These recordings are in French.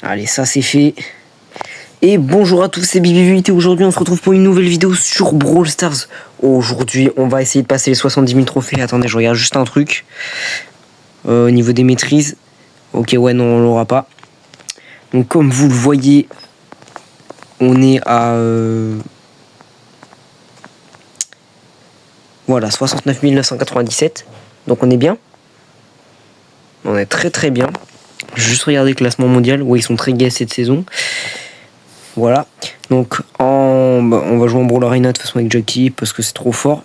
Allez, ça c'est fait. Et bonjour à tous, c'est Bibi8 et aujourd'hui on se retrouve pour une nouvelle vidéo sur Brawl Stars. Aujourd'hui on va essayer de passer les 70 000 trophées. Attendez, je regarde juste un truc. Au niveau des maîtrises. Ok, ouais, non, on l'aura pas. Donc comme vous le voyez, on est à... Voilà, 69 997. Donc on est bien. On est très très bien. Je vais juste regarder le classement mondial. Ouais, ils sont très gays cette saison. Voilà. Donc on va jouer en Brawl Arena de toute façon avec Jackie parce que c'est trop fort.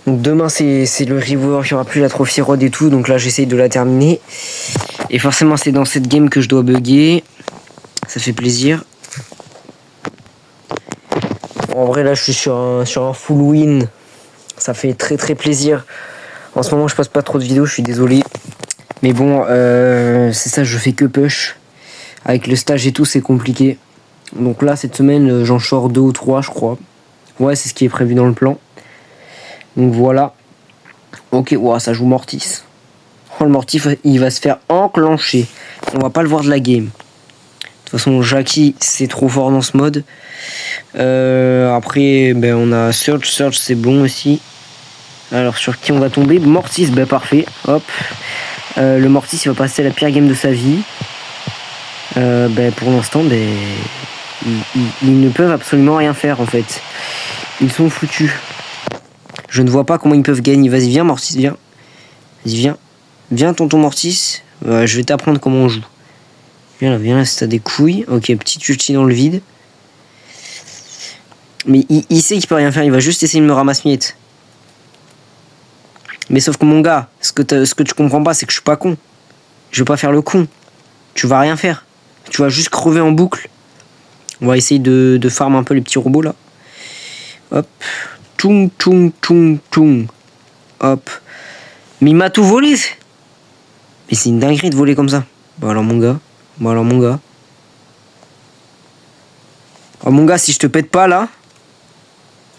Donc demain c'est le Rework, il n'y aura plus la Trophy Road et tout. Donc là j'essaye de la terminer. Et forcément c'est dans cette game que je dois bugger. Ça fait plaisir. En vrai là je suis sur un full win. Ça fait très très plaisir. En ce moment je passe pas trop de vidéos, je suis désolé. Mais bon c'est ça, je fais que push. Avec le stage et tout c'est compliqué. Donc là cette semaine j'en sors 2 ou 3 je crois. Ouais, c'est ce qui est prévu dans le plan. Donc voilà. Ok, wow, ça joue Mortis. Oh, le Mortis il va se faire enclencher. On va pas le voir de la game. De toute façon Jackie c'est trop fort dans ce mode. Après ben, on a Surge c'est bon aussi. Alors sur qui on va tomber? Mortis, ben parfait. Hop. Le Mortis il va passer la pire game de sa vie. Ben, pour l'instant ben, ils ne peuvent absolument rien faire en fait. Ils sont foutus. Je ne vois pas comment ils peuvent gagner. Vas-y, viens Mortis, viens. Vas-y, viens. Viens tonton Mortis. Je vais t'apprendre comment on joue. Viens là si t'as des couilles. Ok, petit ulti dans le vide. Mais il sait qu'il peut rien faire, il va juste essayer de me ramasser miette. Mais sauf que mon gars, ce que tu comprends pas, c'est que je suis pas con. Je vais pas faire le con. Tu vas rien faire. Tu vas juste crever en boucle. On va essayer de farm un peu les petits robots là. Hop. Toum, toum, toum, toum. Hop. Mais il m'a tout volé. Mais c'est une dinguerie de voler comme ça. Bon alors mon gars. Oh mon gars, si je te pète pas là.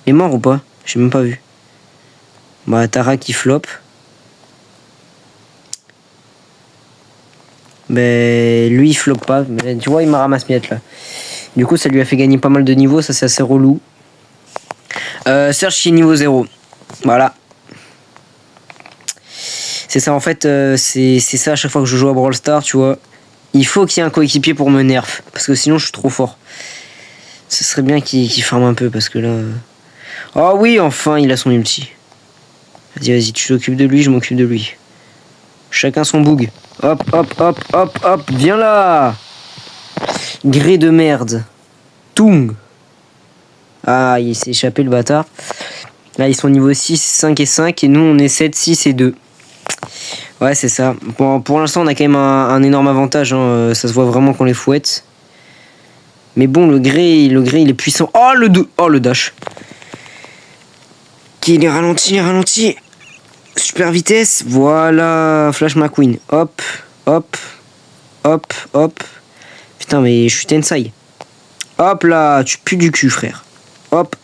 Il est mort ou pas? J'ai même pas vu. Bah Tara qui flop. Ben lui il flop pas. Mais, tu vois il m'a ramassé miette là. Du coup ça lui a fait gagner pas mal de niveaux. Ça c'est assez relou. Serge qui est niveau 0. Voilà. C'est ça en fait, c'est ça à chaque fois que je joue à Brawl Stars, tu vois. Il faut qu'il y ait un coéquipier pour me nerf. Parce que sinon je suis trop fort. Ce serait bien qu'il farme un peu parce que là... Oh oui, enfin il a son ulti. Vas-y, tu t'occupes de lui, je m'occupe de lui. Chacun son bug. Hop, viens là. Gré de merde. Toung. Ah, il s'est échappé le bâtard. Là, ils sont niveau 6, 5 et 5. Et nous, on est 7, 6 et 2. Ouais, c'est ça. Bon, pour l'instant, on a quand même un énorme avantage. Hein. Ça se voit vraiment qu'on les fouette. Mais bon, le gré, il est puissant. Oh, le dash. Il est ralenti. Super vitesse. Voilà. Flash McQueen. Hop. Putain, mais je suis Tensai. Hop là. Tu pues du cul, frère. Hop.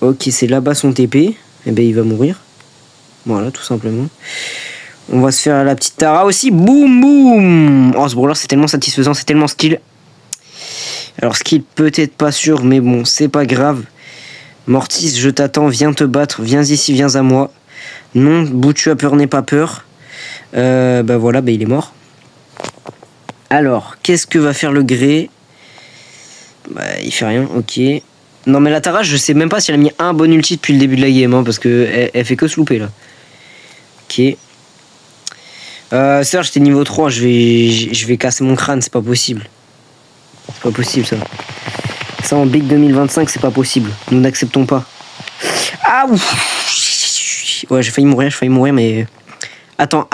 Ok, c'est là-bas son TP. Eh ben, il va mourir. Voilà, tout simplement. On va se faire la petite Tara aussi. Boum. Oh, ce brawler, c'est tellement satisfaisant. C'est tellement skill. Alors, skill, peut-être pas sûr. Mais bon, c'est pas grave. Mortis, je t'attends. Viens te battre. Viens ici, viens à moi. Non, Boutu a peur, n'aie pas peur. Bah voilà, bah il est mort. Alors, qu'est-ce que va faire le gré? Bah, il fait rien, ok. Non, mais la Tara, je sais même pas si elle a mis un bon ulti depuis le début de la game, hein, parce que elle fait que se louper là. Ok. Serge, t'es niveau 3, je vais casser mon crâne, c'est pas possible. C'est pas possible ça. Ça en Big 2025, c'est pas possible. Nous n'acceptons pas. Ah ouf. Ouais, j'ai failli mourir, mais. Attends,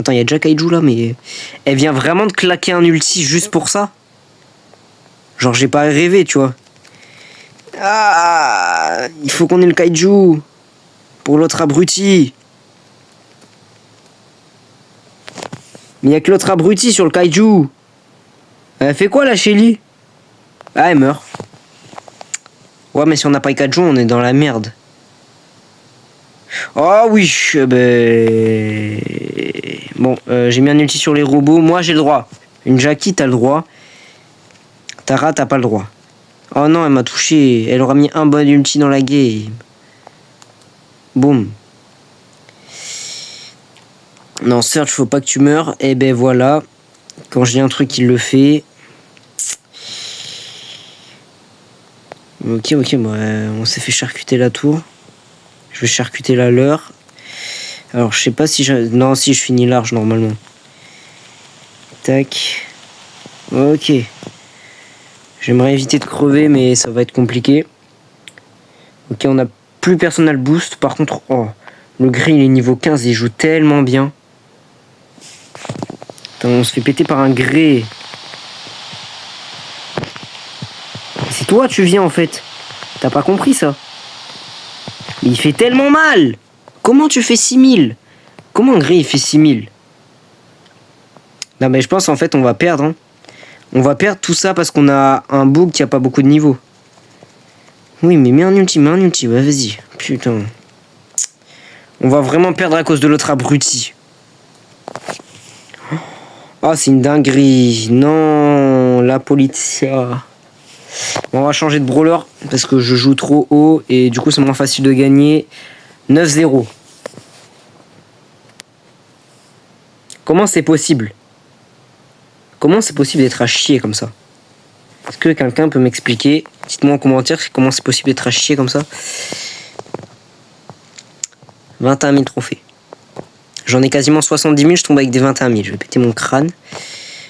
il y a déjà Kaiju là, mais. Elle vient vraiment de claquer un ulti juste pour ça? Genre, j'ai pas rêvé, tu vois. Ah, il faut qu'on ait le Kaiju. Pour l'autre abruti. Mais il y a que l'autre abruti sur le Kaiju. Elle fait quoi la Shelly? Ah, elle meurt. Ouais, mais si on n'a pas le Kaiju, on est dans la merde. Ah oui, bon, j'ai mis un ulti sur les robots. Moi, j'ai le droit. Une Jackie, t'as le droit. Tara, t'as pas le droit. Oh non, elle m'a touché. Elle aura mis un bon ulti dans la game. Boum. Non, Search, faut pas que tu meurs. Et ben voilà. Quand je dis un truc, il le fait. Ok, on s'est fait charcuter la tour. Je vais charcuter la leur. Alors, je sais pas si non, si je finis large normalement. Tac. Ok. J'aimerais éviter de crever, mais ça va être compliqué. Ok, on a plus personne à le boost. Par contre, oh, le gris, il est niveau 15. Il joue tellement bien. Attends, on se fait péter par un gré. C'est toi, tu viens en fait. T'as pas compris ça? Mais il fait tellement mal. Comment tu fais 6000? Comment un gré il fait 6000? Non mais je pense en fait on va perdre. Hein. On va perdre tout ça parce qu'on a un bug qui a pas beaucoup de niveau. Oui mais mets un ulti, ouais vas-y. Putain. On va vraiment perdre à cause de l'autre abruti. Oh c'est une dinguerie. Non, la polizia. Bon, on va changer de brawler parce que je joue trop haut et du coup c'est moins facile de gagner. 9-0. Comment c'est possible? Comment c'est possible d'être à chier comme ça? Est-ce que quelqu'un peut m'expliquer? Dites-moi en commentaire comment c'est possible d'être à chier comme ça. 21 000 trophées. J'en ai quasiment 70 000, je tombe avec des 21 000. Je vais péter mon crâne.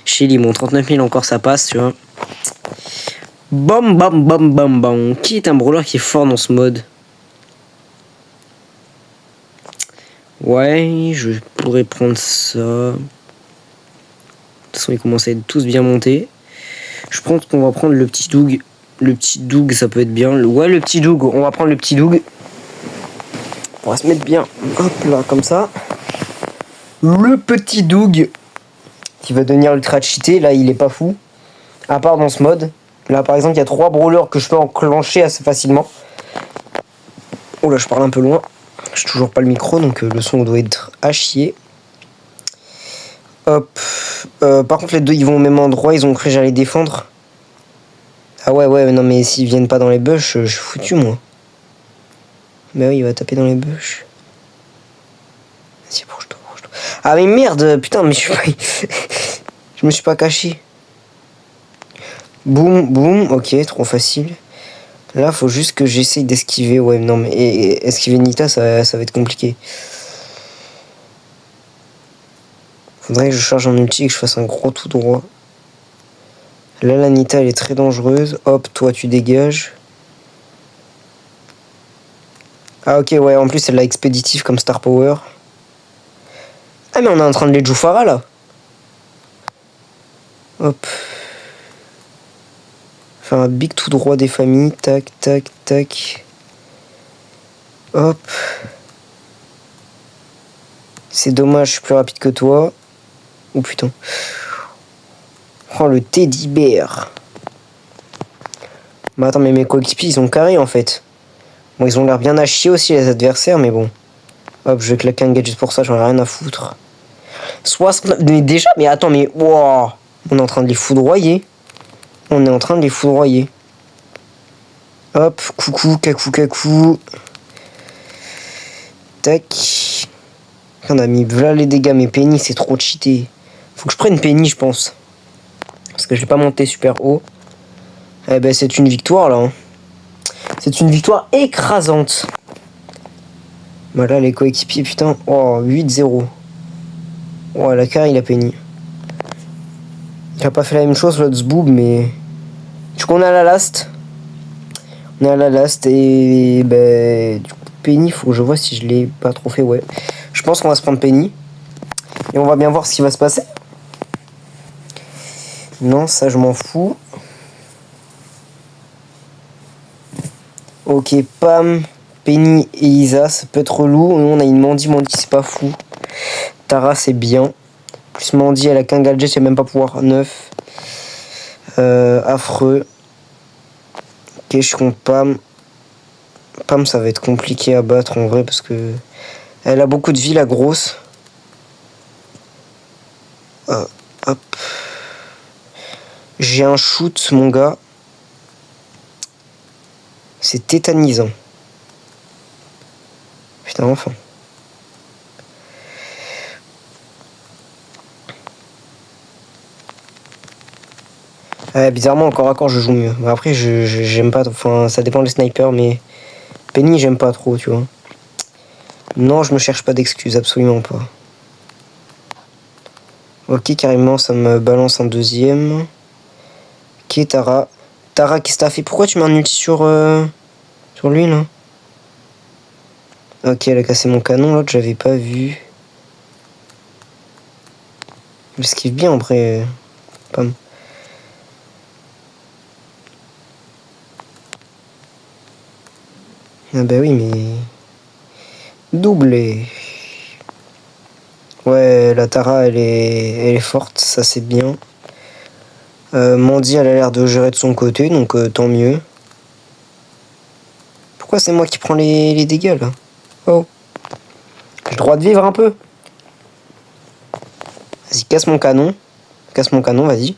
Shelly, bon, 39 000 encore, ça passe, tu vois. Bam, bam, bam, bam, bam. Qui est un brawler qui est fort dans ce mode? Ouais, je pourrais prendre ça. De toute façon, ils commencent à être tous bien montés. Je pense qu'on va prendre le petit Doug. Le petit Doug, ça peut être bien. Ouais, le petit Doug. On va prendre le petit Doug. On va se mettre bien. Hop là, comme ça. Le petit Doug. Qui va devenir ultra cheaté. Là, il est pas fou. À part dans ce mode. Là, par exemple, il y a 3 brawlers que je peux enclencher assez facilement. Oh là, je parle un peu loin. J'ai toujours pas le micro, donc le son doit être à chier. Hop. Par contre, les deux, ils vont au même endroit. Ils ont cru que j'allais défendre. Ah ouais, non, mais s'ils viennent pas dans les bush, je suis foutu, moi. Mais oui, il va taper dans les bush. Vas-y, approche-toi. Ah, mais merde, putain, mais je me suis pas caché. Boum, boum. Ok, trop facile. Là, faut juste que j'essaye d'esquiver. Ouais, non, mais esquiver Nita, ça va être compliqué. Faudrait que je charge un ulti et que je fasse un gros tout droit. Là, la Nita, elle est très dangereuse. Hop, toi, tu dégages. Ah, ok, ouais, en plus, elle l'a expéditif comme Star Power. Ah, mais on est en train de les Jufara, là. Hop. Faire un big tout droit des familles. Tac, tac, tac. Hop. C'est dommage, je suis plus rapide que toi. Oh, putain. Oh, le teddy bear. Mais attends, mais mes coéquipiers, ils ont carré, en fait. Bon, ils ont l'air bien à chier aussi, les adversaires, mais bon. Hop, je vais claquer un gadget pour ça, j'en ai rien à foutre. 69... Mais déjà, mais attends, mais... Wow. On est en train de les foudroyer. Hop, coucou, cacou. Tac. On a mis voilà les dégâts, mais Penny, c'est trop cheaté. Faut que je prenne Penny, je pense. Parce que je l'ai pas monté super haut. Eh ben, c'est une victoire, là. Hein. C'est une victoire écrasante. Voilà, les coéquipiers, putain. Oh, 8-0. Oh, la carrière, il a Penny. Il a pas fait la même chose, l'autre Zboob, mais... Du coup, on est à la last. Et... Ben... Du coup, Penny, faut que je vois si je l'ai pas trop fait, ouais. Je pense qu'on va se prendre Penny. Et on va bien voir ce qui va se passer. Non, ça, je m'en fous. Ok, Pam, Penny et Isa, ça peut être relou. Nous, on a une Mandy, c'est pas fou. Tara, c'est bien. Plus Mandy, elle a qu'un gadget, c'est même pas pouvoir 9. Affreux. Ok, je compte Pam. Pam, ça va être compliqué à battre en vrai parce que elle a beaucoup de vie, la grosse. Hop. J'ai un shoot, mon gars. C'est tétanisant. Putain, enfin. Bizarrement, encore à corps, je joue mieux. Après, j'aime pas. Enfin, ça dépend des snipers, mais Penny, j'aime pas trop, tu vois. Non, je me cherche pas d'excuses, absolument pas. Ok, carrément, ça me balance un deuxième. Ok, Tara. Tara, qu'est-ce que t'as fait? Pourquoi tu mets un ulti sur lui, là? Ok, elle a cassé mon canon, l'autre, j'avais pas vu. Elle esquive bien, après. Pam. Ah bah oui, mais... Doublé. Ouais, la Tara, elle est forte, ça c'est bien. Mandy, elle a l'air de gérer de son côté, donc tant mieux. Pourquoi c'est moi qui prends les dégâts, là? Oh. J'ai le droit de vivre un peu. Vas-y, casse mon canon. Casse mon canon, vas-y.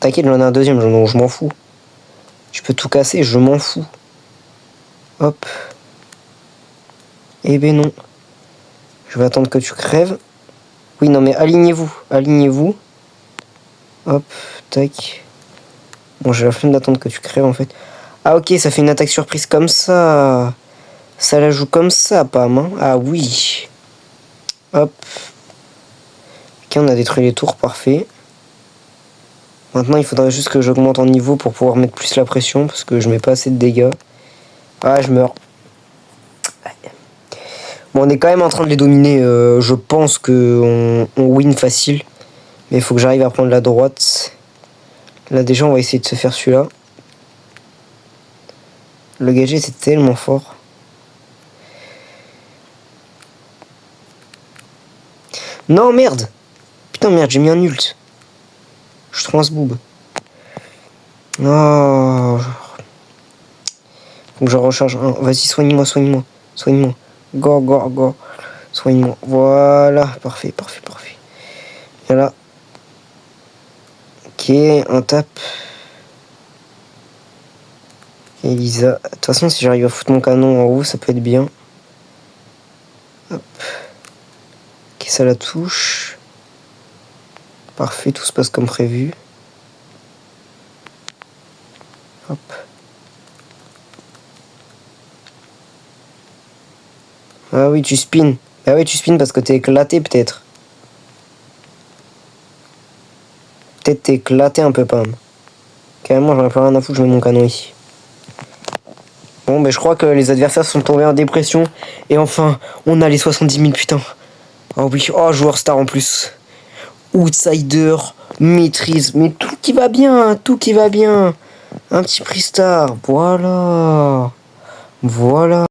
T'inquiète, j'en ai un deuxième, je m'en fous. Je peux tout casser, je m'en fous. Hop. Eh ben non. Je vais attendre que tu crèves. Oui, non, mais alignez-vous. Alignez-vous. Hop, tac. Bon, j'ai la flemme d'attendre que tu crèves, en fait. Ah, ok, ça fait une attaque surprise comme ça. Ça la joue comme ça, Pam. Hein. Ah oui. Hop. Ok, on a détruit les tours, parfait. Maintenant, il faudrait juste que j'augmente en niveau pour pouvoir mettre plus la pression, parce que je mets pas assez de dégâts. Ah, je meurs. Bon, on est quand même en train de les dominer. Je pense qu'on win facile. Mais il faut que j'arrive à prendre la droite. Là, déjà, on va essayer de se faire celui-là. Le gadget, c'est tellement fort. Non, merde. Putain, merde, j'ai mis un ult. Je suis trop un sboob. Oh. Faut que je recharge un. Vas-y, soigne-moi, soigne-moi. Soigne-moi. Go, go, go. Soigne-moi. Voilà. Parfait, parfait, parfait. Voilà. Ok, un tap. Elisa. De toute façon, si j'arrive à foutre mon canon en haut, ça peut être bien. Hop. Ok, ça la touche. Parfait, tout se passe comme prévu. Hop. Ah oui, tu spins. Ah oui, tu spins parce que t'es éclaté peut-être. Peut-être t'es éclaté un peu, Pam. Carrément, j'en ai plus rien à foutre, je mets mon canon ici. Bon, ben je crois que les adversaires sont tombés en dépression. Et enfin, on a les 70 000, putain. Oh oui, oh, joueur star en plus. Outsider, maîtrise, mais tout qui va bien, tout qui va bien. Un petit prix star, voilà. Voilà.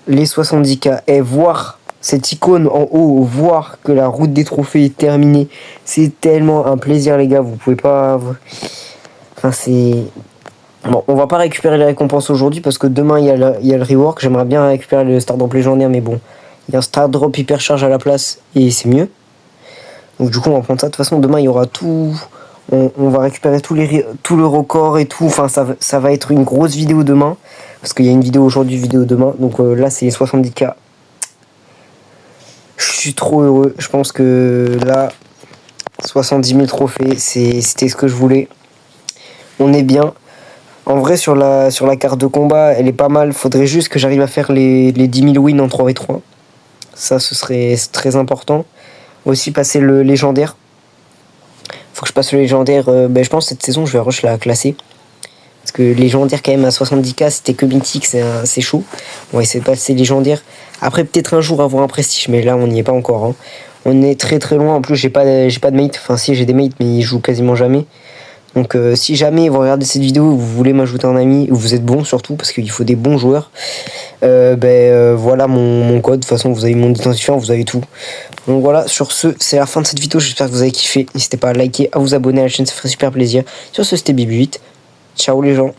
Les 70K. Et voir cette icône en haut, voir que la route des trophées est terminée, c'est tellement un plaisir, les gars. Vous pouvez pas... Enfin, c'est... Bon, on va pas récupérer les récompenses aujourd'hui parce que demain, il y a le rework. J'aimerais bien récupérer le Star Drop légendaire, mais bon. Il y a un Star Drop hypercharge à la place et c'est mieux. Donc du coup, on va prendre ça. De toute façon, demain, il y aura tout... On va récupérer tout le record et tout. Enfin, ça va être une grosse vidéo demain. Parce qu'il y a une vidéo aujourd'hui, vidéo demain. Donc là, c'est les 70K. Je suis trop heureux. Je pense que là, 70 000 trophées, c'était ce que je voulais. On est bien. En vrai, sur la carte de combat, elle est pas mal. Faudrait juste que j'arrive à faire les 10 000 wins en 3v3. Ça, ce serait très important. Aussi, passer le légendaire. Faut que je passe le légendaire. Je pense que cette saison, je vais rush la classer. Parce que légendaire, quand même, à 70K, c'était que mythique, c'est chaud. On va essayer de passer légendaire. Après, peut-être un jour avoir un prestige, mais là, on n'y est pas encore. Hein. On est très très loin. En plus, j'ai pas de mate. Enfin, si, j'ai des mates, mais ils jouent quasiment jamais. Donc, si jamais vous regardez cette vidéo, vous voulez m'ajouter un ami, ou vous êtes bon surtout, parce qu'il faut des bons joueurs, voilà mon code. De toute façon, vous avez mon identifiant, vous avez tout. Donc voilà, sur ce, c'est la fin de cette vidéo. J'espère que vous avez kiffé. N'hésitez pas à liker, à vous abonner à la chaîne, ça ferait super plaisir. Sur ce, c'était Bibi8. Ciao les gens.